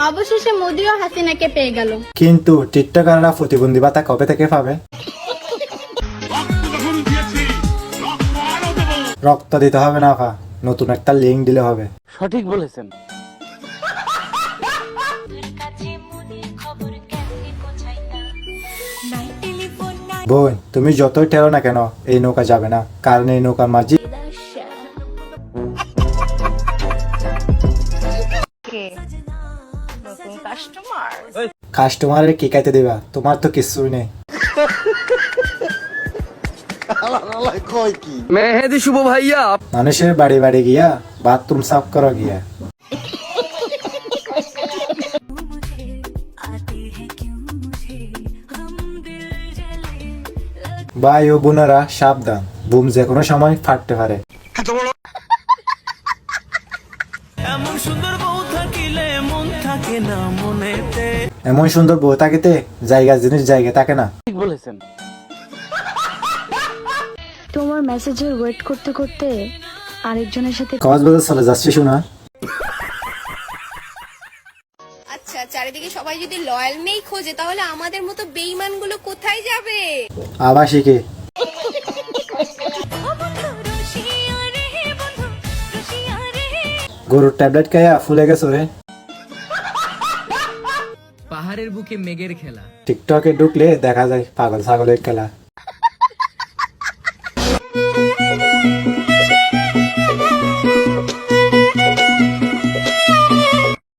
অবশেষে মোদিও হাসিনাকে পেয়ে গেল। কিন্তু টিকটকাররা প্রতিবন্ধী ভাতা কবে থেকে পাবে? রক্ত দিতে হবে না আপা, নতুন একটা লিঙ্ক দিলে হবে। সঠিক বলেছেন। বোন, তুমি যতই ঠেলো না কেন এই নৌকা যাবে না, কারণ এই নৌকার মাঝি কাস্টমারের কি খাইতে দিবা? তোমার তো কিছুই নেই। মেহেদি শুভ ভাইয়া, মানুষের বাড়ি বাড়ি গিয়া বাথরুম সাফ করা গিয়া। ভাই ও বোনেরা সাবধান, বুম যে কোনো সময় ফাটতে পারে। এমন সুন্দর বউ থাকিতে জায়গা জিনিস জায়গা থাকে না। ঠিক বলেছেন। তোমার মেসেজের ওয়েট করতে করতে আরেকজনের সাথে কক্সবাজার চলে যাচ্ছি শোনা। আচ্ছা, চারিদিকে সবাই যদি লয়াল মেই খোঁজে তাহলে আমাদের মতো বেঈমানগুলো কোথায় যাবে? আবাসিকে গরুর ট্যাবলেট খাইয়া ফুলে গেছো রে। পাহাড়ের বুকে মেঘের খেলা। টিকটকে ঢুকলে দেখা যায় পাগল ছাগলের খেলা।